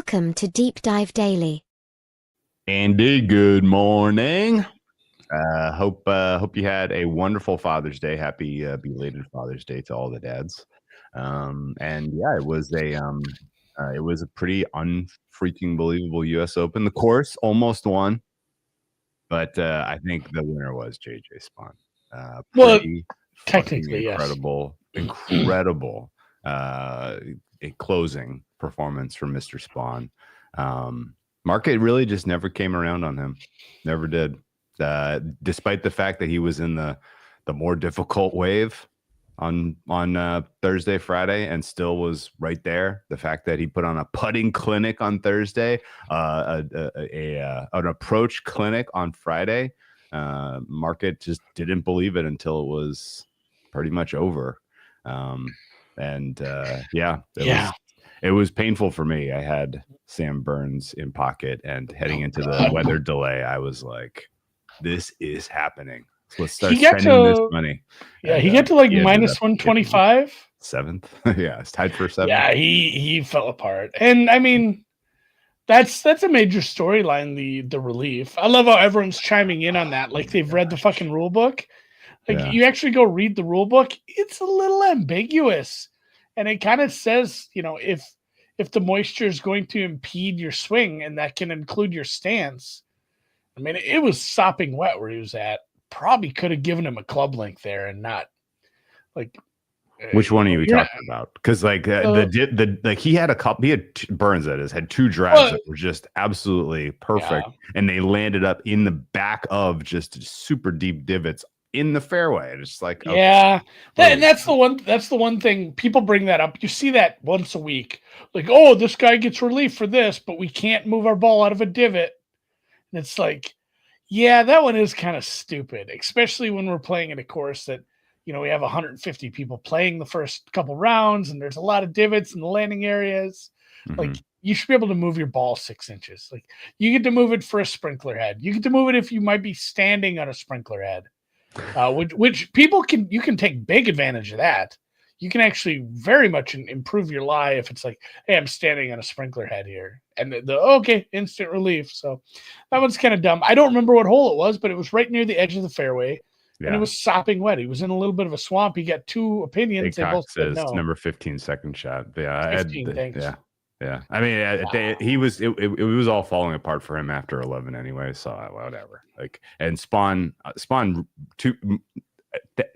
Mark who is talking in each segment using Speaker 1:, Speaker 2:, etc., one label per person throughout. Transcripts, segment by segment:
Speaker 1: Welcome to Deep Dive Daily.
Speaker 2: Andy, good morning. Hope you had a wonderful Father's Day. Happy belated Father's Day to all the dads. And yeah, it was a pretty unfreaking believable U.S. Open. The course almost won, but I think the winner was JJ Spaun. Pretty
Speaker 3: technically,
Speaker 2: incredible, yes. Incredible a closing performance from Mr. Spaun. Market really just never came around on him. Never did. Despite the fact that he was in the more difficult wave on Thursday, Friday, and still was right there. The fact that he put on a putting clinic on Thursday, an approach clinic on Friday, market just didn't believe it until it was pretty much over. It was painful for me. I had Sam Burns in pocket, and heading into the weather delay, I was like, this is happening. So let's start spending this money.
Speaker 3: Yeah, he got to like minus 125.
Speaker 2: Seventh. Yeah, it's tied for seventh.
Speaker 3: Yeah, he fell apart. And I mean, that's a major storyline, the relief. I love how everyone's chiming in on that. Like they've read the fucking rule book. Like you actually go read the rule book, it's a little ambiguous. And it kind of says, if the moisture is going to impede your swing, and that can include your stance. I mean, it was sopping wet where he was at. Probably could have given him a club length there and not like.
Speaker 2: Which one are you talking about? Because he had a couple. He had Burns had two drives that were just absolutely perfect, and they landed up in the back of just super deep divots in the fairway. And it's like,
Speaker 3: okay. And that's the one thing people bring that up. You see that once a week, like, oh, this guy gets relief for this, but we can't move our ball out of a divot. And it's like, yeah, that one is kind of stupid, especially when we're playing at a course that, we have 150 people playing the first couple rounds, and there's a lot of divots in the landing areas. Mm-hmm. Like, you should be able to move your ball 6 inches. Like, you get to move it for a sprinkler head. You get to move it if you might be standing on a sprinkler head. Which people you can take big advantage of that. You can actually very much improve your lie if it's like, hey, I'm standing on a sprinkler head here, and instant relief. So that one's kind of dumb. I don't remember what hole it was, but it was right near the edge of the fairway, and it was sopping wet. He was in a little bit of a swamp. He got two opinions. They both said no.
Speaker 2: Number 15 second shot. Yeah,
Speaker 3: 15, thanks.
Speaker 2: Yeah. I mean, he was. It was all falling apart for him after 11 anyway. So whatever. And Spaun.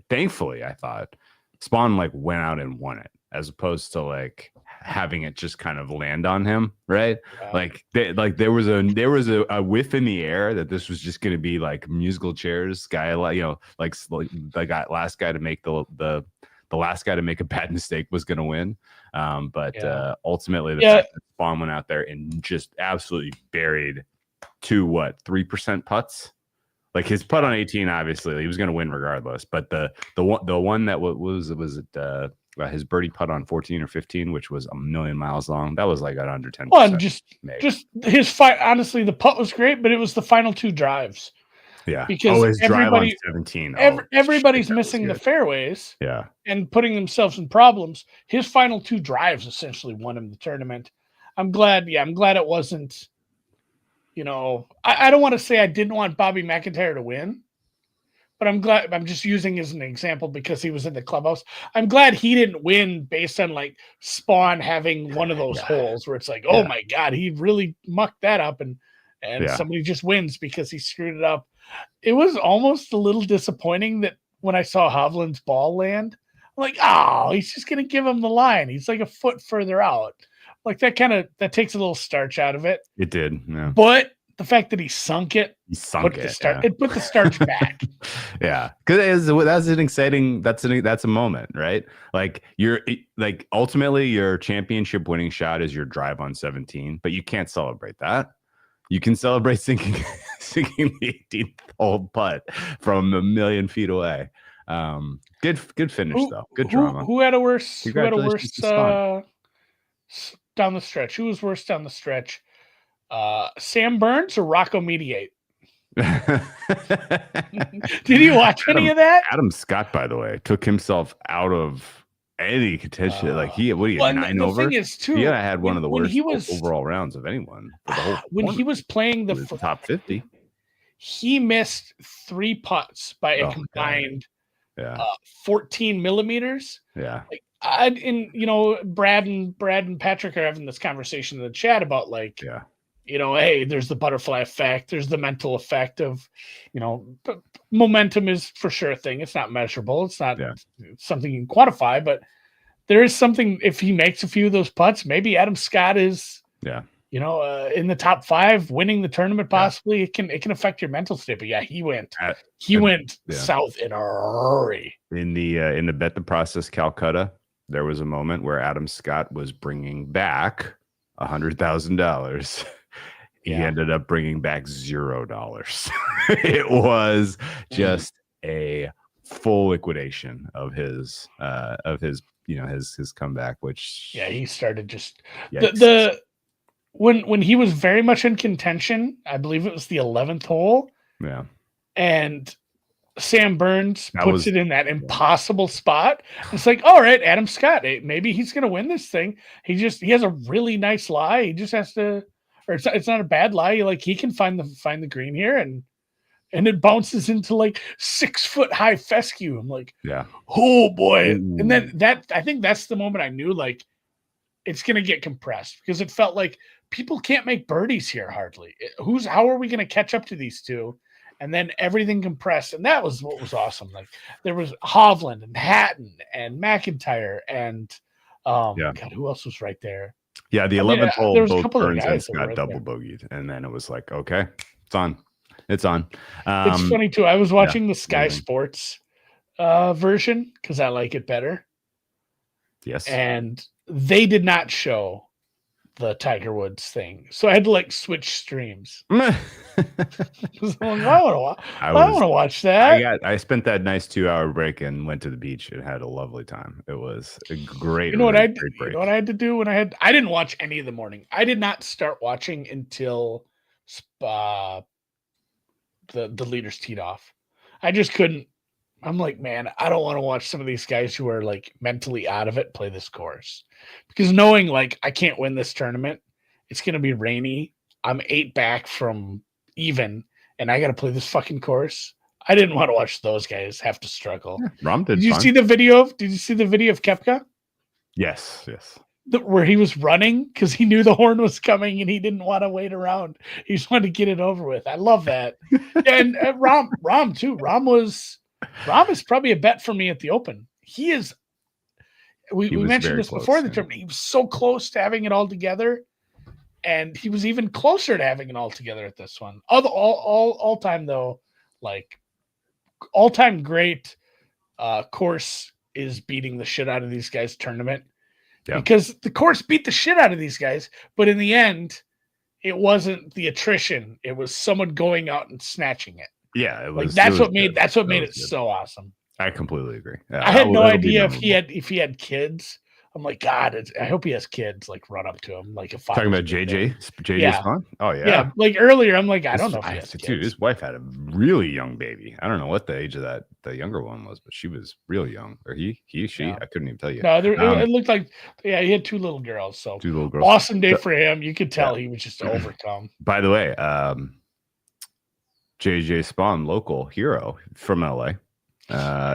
Speaker 2: Thankfully, I thought Spaun went out and won it, as opposed to having it just kind of land on him, right? Yeah. There was a whiff in the air that this was just going to be musical chairs guy, last guy to make the last guy to make a bad mistake was going to win. Ultimately, the fact that Spaun went out there and just absolutely buried 3% putts. Like his putt on 18, obviously he was going to win regardless. But the one that was his birdie putt on 14 or 15, which was a million miles long. That was at under 10%.
Speaker 3: Well, just his fight. Honestly, the putt was great, but it was the final two drives.
Speaker 2: Yeah,
Speaker 3: because
Speaker 2: his drive on 17.
Speaker 3: Everybody's missing the fairways.
Speaker 2: Yeah,
Speaker 3: and putting themselves in problems. His final two drives essentially won him the tournament. I'm glad it wasn't. I don't want to say I didn't want Bobby McIntyre to win, but I'm glad. I'm just using as an example because he was in the clubhouse. I'm glad he didn't win based on Spaun having one of those holes where it's oh my God, he really mucked that up, and somebody just wins because he screwed it up. It was almost a little disappointing that when I saw Hovland's ball land, I'm like, oh, he's just going to give him the line. He's a foot further out. That takes a little starch out of it.
Speaker 2: It did, yeah.
Speaker 3: But the fact that he sunk it, it put the starch back.
Speaker 2: Yeah, because that's an exciting. That's a moment, right? Ultimately your championship winning shot is your drive on 17, but you can't celebrate that. You can celebrate sinking the 18th hole putt from a million feet away. Good finish though. Good drama.
Speaker 3: Who had a worse? Down the stretch? Who was worse down the stretch? Sam Burns or Rocco Mediate? Did you watch any of that?
Speaker 2: Adam Scott, by the way, took himself out of any contention. Like what are you,
Speaker 3: well, and
Speaker 2: 9
Speaker 3: the
Speaker 2: over?
Speaker 3: thing is too,
Speaker 2: He had one of the
Speaker 3: when
Speaker 2: worst
Speaker 3: he was
Speaker 2: overall rounds of anyone for the whole
Speaker 3: when he
Speaker 2: tournament.
Speaker 3: was playing
Speaker 2: He was top 50.
Speaker 3: he missed 3 putts by a combined
Speaker 2: Yeah.
Speaker 3: 14 millimeters.
Speaker 2: Yeah.
Speaker 3: Like Brad and Patrick are having this conversation in the chat about like, hey, there's the butterfly effect, there's the mental effect of, momentum is for sure a thing. It's not measurable. It's not something you can quantify, but there is something. If he makes a few of those putts, maybe Adam Scott is, in the top 5, winning the tournament. Possibly it can affect your mental state. But he went south in a hurry.
Speaker 2: In the Bet the Process Calcutta, there was a moment where Adam Scott was bringing back $100,000. He ended up bringing back $0. It was just a full liquidation of his comeback, which
Speaker 3: he started just the when he was very much in contention. I believe it was the 11th hole. Yeah. And Sam Burns puts it in that impossible spot. It's like, all right, Adam Scott, maybe he's going to win this thing. He has a really nice lie. He just has to, or it's not a bad lie. Like he can find the green here, and it bounces into like 6 foot high fescue. I'm like, oh boy. Ooh. And then I think that's the moment I knew like it's going to get compressed, because it felt like people can't make birdies here hardly. How are we going to catch up to these two? And then everything compressed, and that was what was awesome. Like there was Hovland and Hatton and McIntyre and God, who else was right there?
Speaker 2: Yeah, the 11th hole, both Burns and Scott double bogeyed, and then it was like, okay, it's on. It's funny too.
Speaker 3: I was watching the Sky Sports version because I like it better.
Speaker 2: Yes,
Speaker 3: and they did not show the Tiger Woods thing, so I had to like switch streams. I want to watch that.
Speaker 2: I spent that nice 2-hour break and went to the beach and had a lovely time. It was a great.
Speaker 3: You know what I had to do when I didn't watch any of the morning. I did not start watching until the leaders teed off. I just couldn't. I'm like, man, I don't want to watch some of these guys who are like mentally out of it play this course, because knowing like I can't win this tournament, it's going to be rainy. I'm 8 back from even, and I got to play this fucking course. I didn't want to watch those guys have to struggle.
Speaker 2: Rom
Speaker 3: did you see the video? Did you see the video of Koepka?
Speaker 2: Yes.
Speaker 3: Where he was running because he knew the horn was coming and he didn't want to wait around. He just wanted to get it over with. I love that. And Rom too. Rom is probably a bet for me at the Open. He is. We mentioned this before the tournament. He was so close to having it all together, and he was even closer to having it all together at this one. All time though, like all time great course is beating the shit out of these guys tournament, because the course beat the shit out of these guys, but in the end, it wasn't the attrition. It was someone going out and snatching it.
Speaker 2: Yeah, it was.
Speaker 3: Like that's what made it so awesome.
Speaker 2: I completely agree.
Speaker 3: I had no idea if he had kids. I'm like, God, I hope he has kids. Like, run up to him like a father.
Speaker 2: Talking about JJ Spawn? Oh yeah.
Speaker 3: Like earlier, I'm like, I don't know if he has kids.
Speaker 2: Dude, his wife had a really young baby. I don't know what the age of the younger one was, but she was real young. Or she. I couldn't even tell you.
Speaker 3: No, it looked like he had 2 little girls. So
Speaker 2: 2 little girls.
Speaker 3: Awesome day for him. You could tell he was just overcome.
Speaker 2: By the way, JJ Spawn, local hero from LA.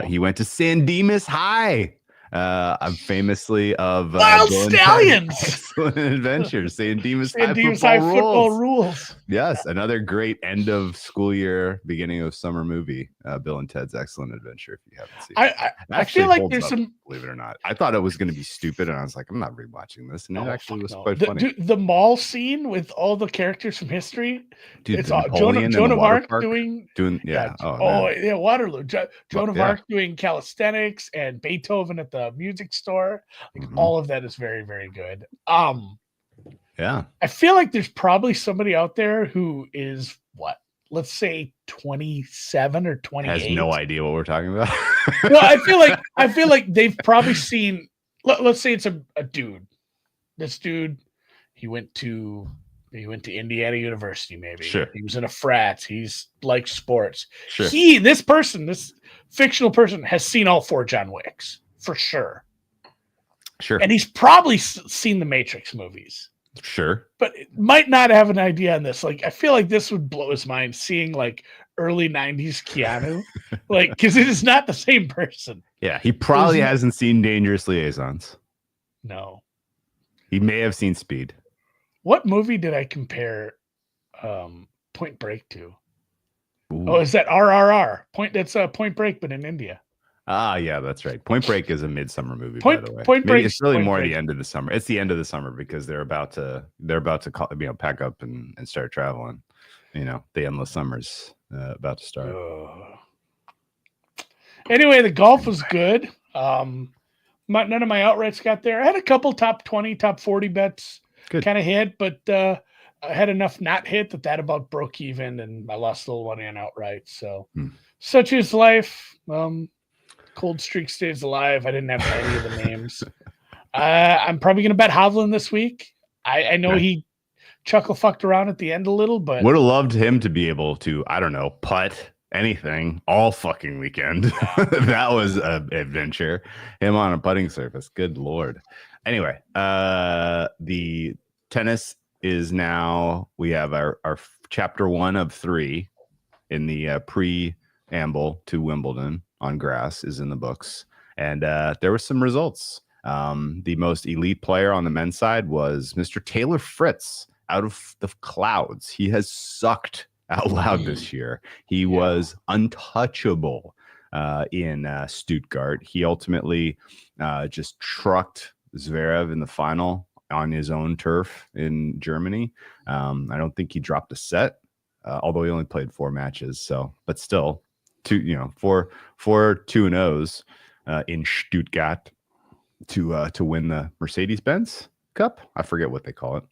Speaker 2: He went to San Dimas High. I'm famously of
Speaker 3: Wild Stallions.
Speaker 2: Excellent Adventure. San Dimas
Speaker 3: High football rules.
Speaker 2: Yes, another great end of school year, beginning of summer movie. Bill and Ted's Excellent Adventure. If you haven't seen it,
Speaker 3: I feel like there's some.
Speaker 2: Believe it or not, I thought it was going to be stupid, and I was like, I'm not rewatching this, and it actually was quite funny.
Speaker 3: The mall scene with all the characters from history.
Speaker 2: Dude,
Speaker 3: it's Joan of Arc doing Waterloo. Joan of Arc doing calisthenics and Beethoven at the music store. Like, all of that is very, very good.
Speaker 2: I
Speaker 3: feel like there's probably somebody out there who is let's say 27 or 28.
Speaker 2: Has no idea what we're talking about.
Speaker 3: Well, I feel like they've probably seen. Let's say it's a dude. This dude, he went to Indiana University. Maybe he was in a frat. He's like sports. This fictional person has seen all 4 John Wicks for sure.
Speaker 2: Sure.
Speaker 3: And he's probably seen the Matrix movies.
Speaker 2: Sure.
Speaker 3: But might not have an idea on this. Like, I feel like this would blow his mind seeing like early 90s Keanu. Like, because it is not the same person.
Speaker 2: Yeah, he probably hasn't seen Dangerous Liaisons.
Speaker 3: No.
Speaker 2: He may have seen Speed.
Speaker 3: What movie did I compare Point Break to?
Speaker 2: Ooh.
Speaker 3: Oh, is that RRR? That's Point Break, but in India.
Speaker 2: Ah, yeah, that's right. Point Break is a midsummer movie,
Speaker 3: by
Speaker 2: the way.
Speaker 3: Point Break.
Speaker 2: It's really more the end of the summer. It's the end of the summer because they're about to pack up and start traveling. You know, the endless summer's about to start.
Speaker 3: Anyway, the golf was good. None of my outrights got there. I had a couple top 20, top 40 bets kind of hit, but I had enough not hit that about broke even, and I lost a little money on outright. So such is life. Cold streak stays alive. I didn't have any of the names. I'm probably going to bet Hovland this week. I know he chuckle fucked around at the end a little, but
Speaker 2: would have loved him to be able to, I don't know, putt anything all fucking weekend. That was an adventure. Him on a putting surface. Good Lord. Anyway, the tennis is now, we have our chapter 1 of 3 in the preamble to Wimbledon on grass is in the books. And there were some results. The most elite player on the men's side was Mr. Taylor Fritz out of the clouds. He has sucked out loud this year. He was untouchable in Stuttgart. He ultimately just trucked Zverev in the final on his own turf in Germany. I don't think he dropped a set, although he only played 4 matches. So, but still, 4 2-0s in Stuttgart to win the Mercedes-Benz Cup. I forget what they call it.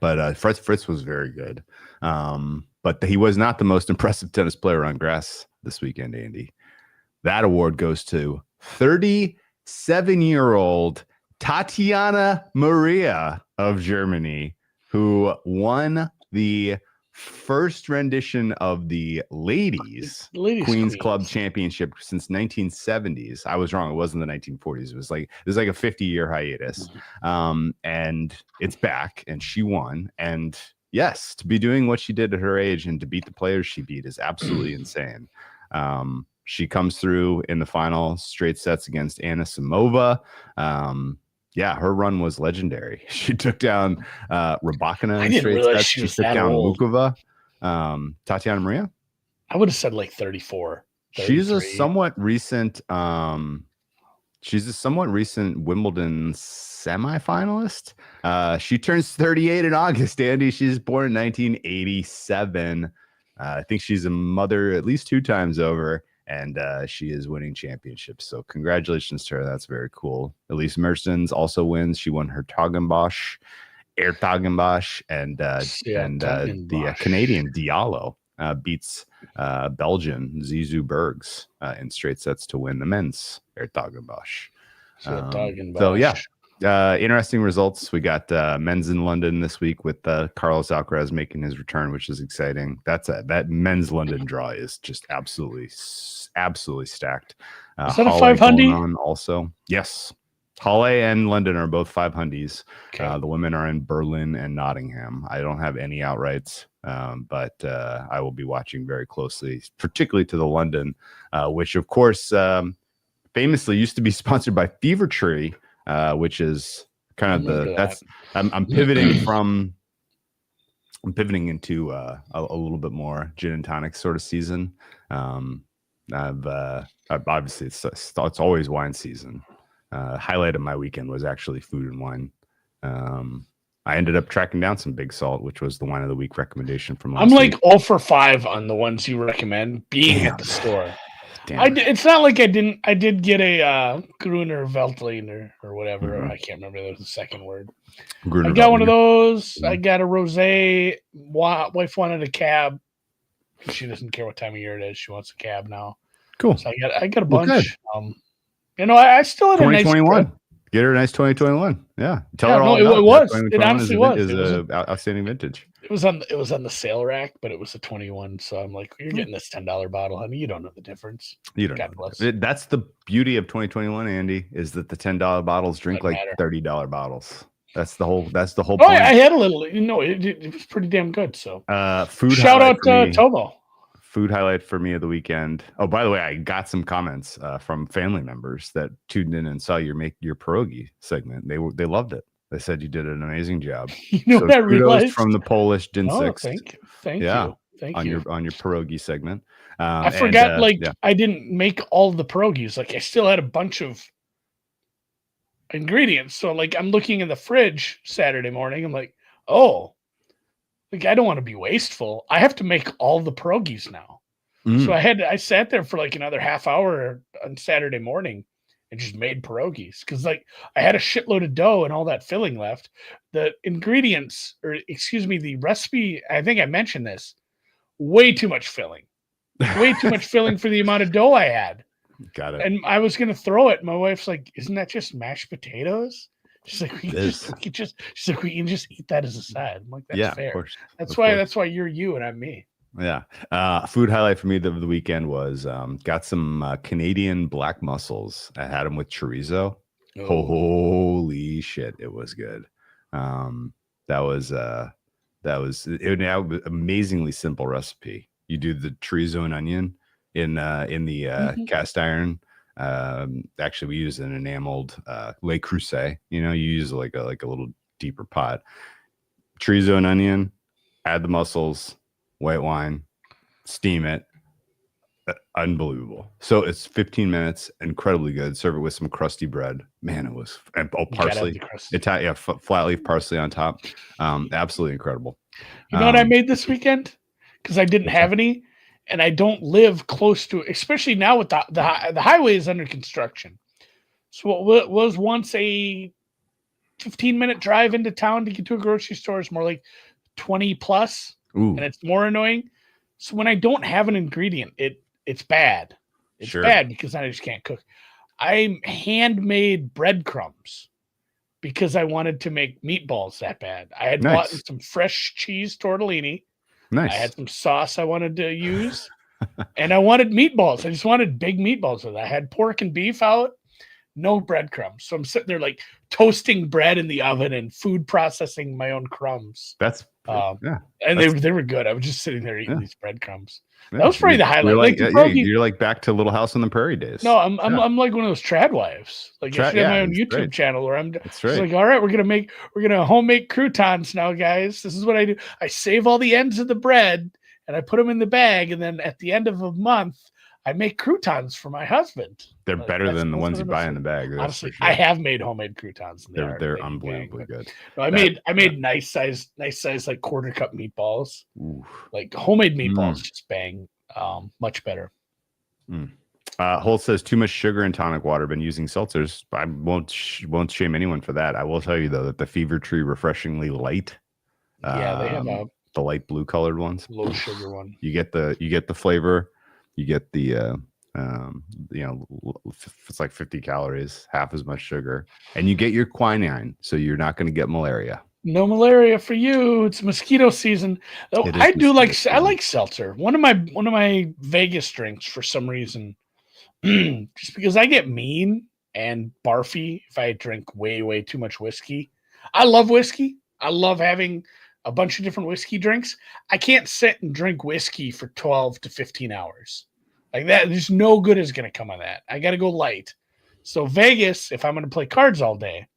Speaker 2: But Fritz was very good. But he was not the most impressive tennis player on grass this weekend, Andy. That award goes to 37-year-old Tatiana Maria of Germany, who won the first rendition of the ladies Queen's Club Championship since 1970s. I was wrong. It wasn't the 1940s. It was like a 50-year hiatus. And it's back, and she won. And yes, to be doing what she did at her age and to beat the players she beat is absolutely insane. She comes through in the final straight sets against Anna Samova. Yeah, her run was legendary. She took down Rybakina in straight sets. She took down Mukova. Tatiana Maria?
Speaker 3: I would have said like 34. 33.
Speaker 2: She's a somewhat recent Wimbledon semifinalist. She turns 38 in August, Andy. She's born in 1987. I think she's a mother at least 2 times over. And she is winning championships. So congratulations to her. That's very cool. Elise Mertens also wins. She won her Ertagenbosch, and the Canadian Diallo beats Belgian Zizou Bergs in straight sets to win the men's Ertagenbosch. So yeah, interesting results. We got men's in London this week with Carlos Alcaraz making his return, which is exciting. That men's London draw is just absolutely stacked.
Speaker 3: Is that a 500
Speaker 2: also? Yes, Halle and London are both 500s. Okay. The women are in Berlin and Nottingham. I don't have any outrights, but I will be watching very closely, particularly to the London, which of course famously used to be sponsored by Fever Tree. Which is kind of I'm pivoting into a little bit more gin and tonic sort of season. I've obviously it's always wine season. Highlight of my weekend was actually food and wine. I ended up tracking down some Big Salt, which was the wine of the week recommendation from last week.
Speaker 3: 0 for 5 on the ones you recommend being at the store. It's not like I didn't. I did get a Gruner Veltliner or whatever. I can't remember. That was the second word. I got one of those. I got a rosé. Wife wanted a cab. She doesn't care what time of year it is. She wants a cab now.
Speaker 2: Cool.
Speaker 3: So I got a bunch. I still had
Speaker 2: 2021. Get her a nice 2021. Yeah. Tell
Speaker 3: Yeah,
Speaker 2: her all
Speaker 3: no,
Speaker 2: about
Speaker 3: it was. It
Speaker 2: 2021
Speaker 3: honestly was.
Speaker 2: Is
Speaker 3: It was
Speaker 2: a outstanding vintage.
Speaker 3: It was on the sale rack, but it was a 21. So I'm like, you're getting this $10 bottle, honey. You don't know the difference.
Speaker 2: You don't
Speaker 3: God
Speaker 2: know.
Speaker 3: bless.
Speaker 2: That's the beauty of 2021, Andy, is that the $10 bottles drink
Speaker 3: Doesn't
Speaker 2: like
Speaker 3: matter.
Speaker 2: $30 bottles. That's the whole
Speaker 3: Oh,
Speaker 2: point.
Speaker 3: I had a little. It was pretty damn good. So
Speaker 2: food
Speaker 3: shout
Speaker 2: highlight
Speaker 3: out
Speaker 2: for me.
Speaker 3: Tomo.
Speaker 2: Food highlight for me of the weekend. Oh, by the way, I got some comments from family members that tuned in and saw your pierogi segment. They loved it. They said you did an amazing job.
Speaker 3: You know what I
Speaker 2: kudos
Speaker 3: realized
Speaker 2: from the Polish
Speaker 3: Oh,
Speaker 2: Dinsiks.
Speaker 3: thank
Speaker 2: Yeah,
Speaker 3: you. Thank
Speaker 2: on
Speaker 3: you.
Speaker 2: your pierogi segment.
Speaker 3: I forgot, I didn't make all the pierogies. Like, I still had a bunch of ingredients. So, like, I'm looking in the fridge Saturday morning. I'm like, oh, like, I don't want to be wasteful. I have to make all the pierogies now. So I sat there for like another half hour on Saturday morning and just made pierogies because, like, I had a shitload of dough and all that filling left. The ingredients, or excuse me, the recipe, I think I mentioned this, way too much filling. Way too much filling for the amount of dough I had.
Speaker 2: Got it.
Speaker 3: And I was going to throw it. My wife's like, isn't that just mashed potatoes? She's like, we can just eat that as a side. I'm like, that's fair.
Speaker 2: Of course.
Speaker 3: That's why you're you and I'm me.
Speaker 2: Yeah. Food highlight for me the weekend was got some Canadian black mussels. I had them with chorizo. Oh. Holy shit, it was good. That was an amazingly simple recipe. You do the chorizo and onion in the cast iron. Actually, we use an enameled Le Creuset. You use like a little deeper pot. Chorizo and onion. Add the mussels. White wine, steam it. Unbelievable. So it's 15 minutes, incredibly good. Serve it with some crusty bread. Man, it was parsley. Flat leaf parsley on top. Absolutely incredible.
Speaker 3: You know what I made this weekend? Because I didn't have any, and I don't live close to it, especially now with the highway is under construction. So what was once a 15-minute drive into town to get to a grocery store is more like 20 plus.
Speaker 2: Ooh.
Speaker 3: And it's more annoying. So when I don't have an ingredient, it's bad. It's bad because I just can't cook. I handmade breadcrumbs because I wanted to make meatballs that bad. I had bought some fresh cheese tortellini.
Speaker 2: Nice.
Speaker 3: I had some sauce I wanted to use, and I wanted meatballs. I just wanted big meatballs with it. I had pork and beef out, no breadcrumbs. So I'm sitting there like toasting bread in the oven and food processing my own crumbs.
Speaker 2: That's
Speaker 3: and they were good. I was just sitting there eating these breadcrumbs. That was probably the highlight.
Speaker 2: You're like back to Little House on the Prairie days.
Speaker 3: No, I'm like one of those trad wives. Like I should have my own YouTube channel where I'm just like, all right, we're gonna homemade croutons now, guys. This is what I do. I save all the ends of the bread and I put them in the bag, and then at the end of a month, I make croutons for my husband.
Speaker 2: They're better than the ones you buy in the bag.
Speaker 3: Honestly, I have made homemade croutons.
Speaker 2: They're unbelievably good.
Speaker 3: No, I made nice size like quarter cup meatballs.
Speaker 2: Ooh.
Speaker 3: Like homemade meatballs, just bang, much better.
Speaker 2: Holt says too much sugar and tonic water. Been using seltzers. I won't shame anyone for that. I will tell you though that the Fever Tree Refreshingly Light.
Speaker 3: They have
Speaker 2: the light blue colored ones.
Speaker 3: Low sugar one.
Speaker 2: You get the flavor. You get the it's like 50 calories, half as much sugar, and you get your quinine, so you're not going to get malaria.
Speaker 3: No malaria for you. It's mosquito season. Oh, I like seltzer. One of my Vegas drinks for some reason, just because I get mean and barfy if I drink way too much whiskey. I love whiskey. I love having a bunch of different whiskey drinks. I can't sit and drink whiskey for 12 to 15 hours. Like that, there's no good is going to come of that. I got to go light. So Vegas, if I'm going to play cards all day,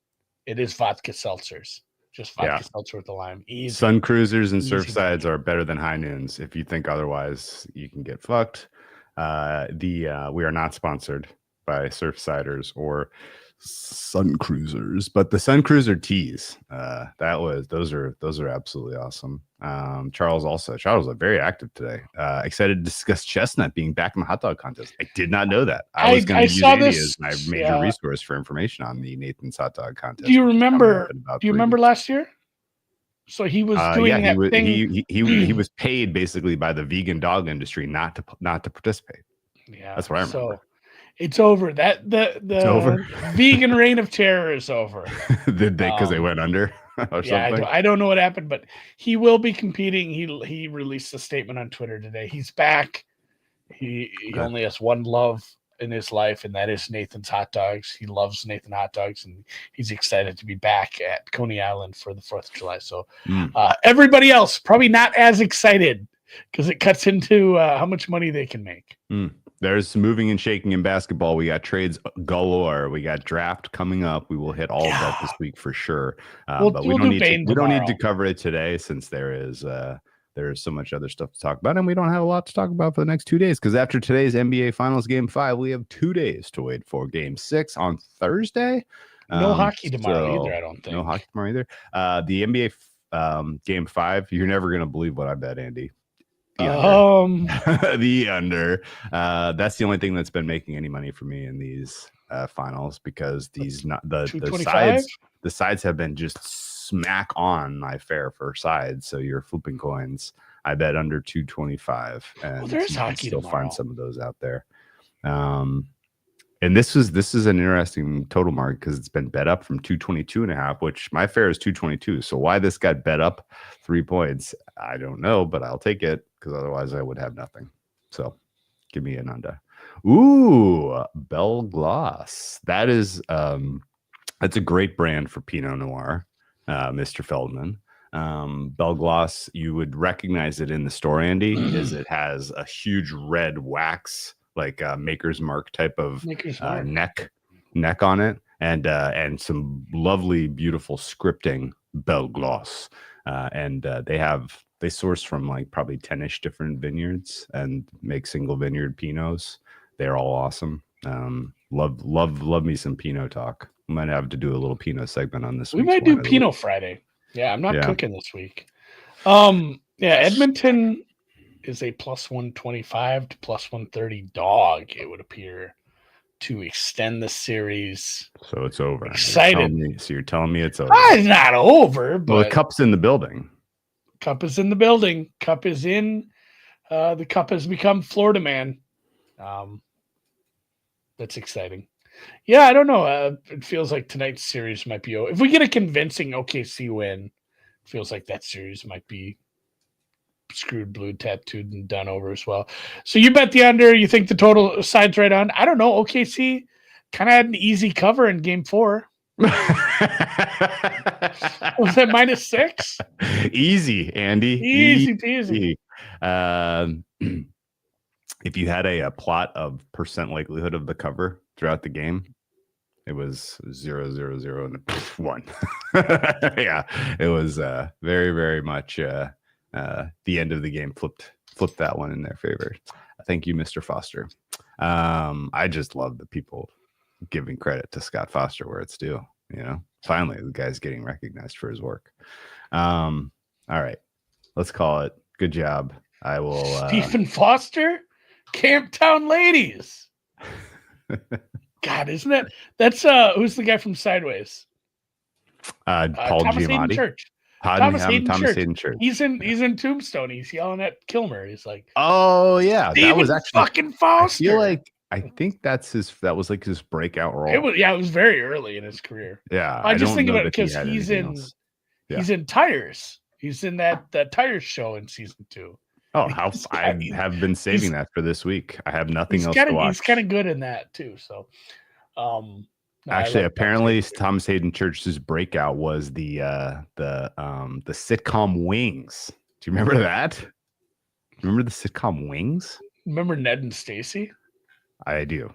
Speaker 3: it is vodka seltzers. Just vodka seltzer with the lime. Easy.
Speaker 2: Sun cruisers and Surfsides are better than high noons. If you think otherwise, you can get fucked. We are not sponsored by Surfsiders or Sun Cruisers, but the Sun Cruiser teas, those are absolutely awesome. Charles was very active today. Excited to discuss Chestnut being back in the hot dog contest. I did not know that. I was going to use Andy as my major resource for information on the Nathan's hot dog contest.
Speaker 3: Do you remember last year? So he was doing that thing.
Speaker 2: He was paid basically by the vegan dog industry not to participate.
Speaker 3: Yeah,
Speaker 2: that's what I remember.
Speaker 3: It's over. That
Speaker 2: It's over.
Speaker 3: vegan reign of terror is over.
Speaker 2: Did they? Because they went under or
Speaker 3: Yeah,
Speaker 2: something.
Speaker 3: I don't know what happened, but he will be competing. He released a statement on Twitter today. He's back. He only has one love in his life, and that is Nathan's hot dogs. He loves Nathan hot dogs, and he's excited to be back at Coney Island for the 4th of July. So everybody else probably not as excited because it cuts into how much money they can make.
Speaker 2: There's moving and shaking in basketball. We got trades galore. We got draft coming up. We will hit all of that this week for sure. But we don't need to cover it today since there is so much other stuff to talk about, and we don't have a lot to talk about for the next 2 days because after today's NBA Finals Game 5, we have 2 days to wait for Game 6 on Thursday.
Speaker 3: No hockey tomorrow either, I don't think.
Speaker 2: No hockey tomorrow either. The NBA Game 5, you're never going to believe what I bet, Andy. The under. That's the only thing that's been making any money for me in these finals because the sides have been just smack on my fair for sides. So you're flipping coins. I bet under 225, and
Speaker 3: there's hockey
Speaker 2: still
Speaker 3: tomorrow.
Speaker 2: Find some of those out there. And this is an interesting total mark because it's been bet up from 222.5, which my fair is 222. So why this got bet up 3 points, I don't know, but I'll take it because otherwise I would have nothing. So give me an under. Ooh, Belle Gloss. That is that's a great brand for Pinot Noir, Mr. Feldman. Belle Gloss, you would recognize it in the store, Andy, is it has a huge red wax, like Maker's Mark type of neck on it, and some lovely, beautiful scripting Belle Gloss. And they source from like probably 10-ish different vineyards and make single vineyard Pinots. They're all awesome. Love me some Pinot talk. We might have to do a little Pinot segment on this.
Speaker 3: We might do Pinot Friday. Yeah, I'm not cooking this week. Edmonton is a plus 125 to plus 130 dog, it would appear, to extend the series.
Speaker 2: So it's over.
Speaker 3: Excited.
Speaker 2: You're telling me it's over.
Speaker 3: It's not over, but
Speaker 2: well, the cup's in the building.
Speaker 3: Cup is in the building. Cup is in. The cup has become Florida man. That's exciting. Yeah, I don't know. It feels like tonight's series might be over. If we get a convincing OKC win, it feels like that series might be screwed, blue, tattooed, and done over as well. So you bet the under. You think the total side's right on? I don't know. OKC kind of had an easy cover in Game 4. Was that -6?
Speaker 2: Easy, Andy.
Speaker 3: Easy peasy.
Speaker 2: If you had a plot of percent likelihood of the cover throughout the game, it was 0, 0, 0, and 1. Yeah, it was very, very much the end of the game flipped that one in their favor. Thank you, Mr. Foster. I just love the people giving credit to Scott Foster where it's due. You know, finally the guy's getting recognized for his work. All right, let's call it. Good job. I will.
Speaker 3: Stephen Foster, Camptown Ladies. God, isn't that's who's the guy from Sideways?
Speaker 2: Paul
Speaker 3: Thomas
Speaker 2: Giamatti.
Speaker 3: Hayden Church.
Speaker 2: Thomas Hayden Church.
Speaker 3: He's in Tombstone. He's yelling at Kilmer. He's like,
Speaker 2: "Oh yeah,
Speaker 3: that was actually fucking Foster."
Speaker 2: I think that was like his breakout role.
Speaker 3: It was very early in his career.
Speaker 2: Yeah,
Speaker 3: I just think about it because he's in Tires. He's in that Tires show in season 2.
Speaker 2: Oh, I have been saving that for this week. I have nothing else to watch. He's
Speaker 3: kind of good in that too. So,
Speaker 2: actually, apparently, Thomas Hayden Church's breakout was the sitcom Wings. Do you remember that? Remember the sitcom Wings?
Speaker 3: Remember Ned and Stacy?
Speaker 2: I do.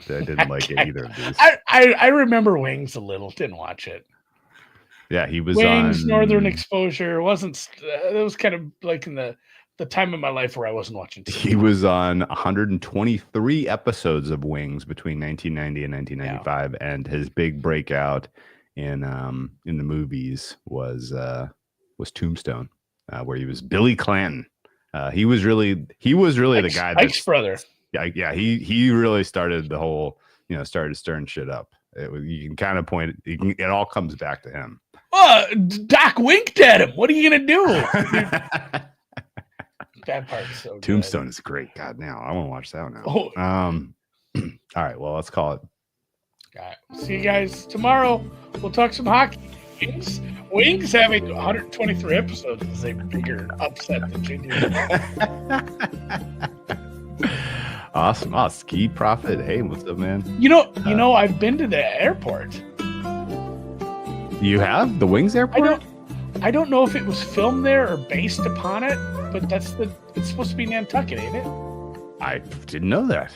Speaker 2: I didn't like it either of these.
Speaker 3: I remember Wings a little. Didn't watch it.
Speaker 2: Yeah, he was
Speaker 3: Wings,
Speaker 2: on
Speaker 3: Northern Exposure. It was kind of like in the time in my life where I wasn't watching TV.
Speaker 2: He was on 123 episodes of Wings between 1990 and 1995, and his big breakout in the movies was Tombstone, where he was Billy Clanton. He was really the guy.
Speaker 3: Ike's brother.
Speaker 2: Yeah. He really started the whole, started stirring shit up. You can kind of point it. It all comes back to him.
Speaker 3: Doc winked at him. What are you gonna do? That part's so
Speaker 2: Tombstone is great. God, now I want to watch that now. All right. Well, let's call it.
Speaker 3: All right. See you guys tomorrow. We'll talk some hockey. Wings having 123 episodes is a bigger upset than Junior.
Speaker 2: Awesome. Oh, Ski Profit. Hey, what's up, man?
Speaker 3: You know, I've been to the airport.
Speaker 2: You have the Wings Airport?
Speaker 3: I don't know if it was filmed there or based upon it, but it's supposed to be Nantucket, ain't it?
Speaker 2: I didn't know that.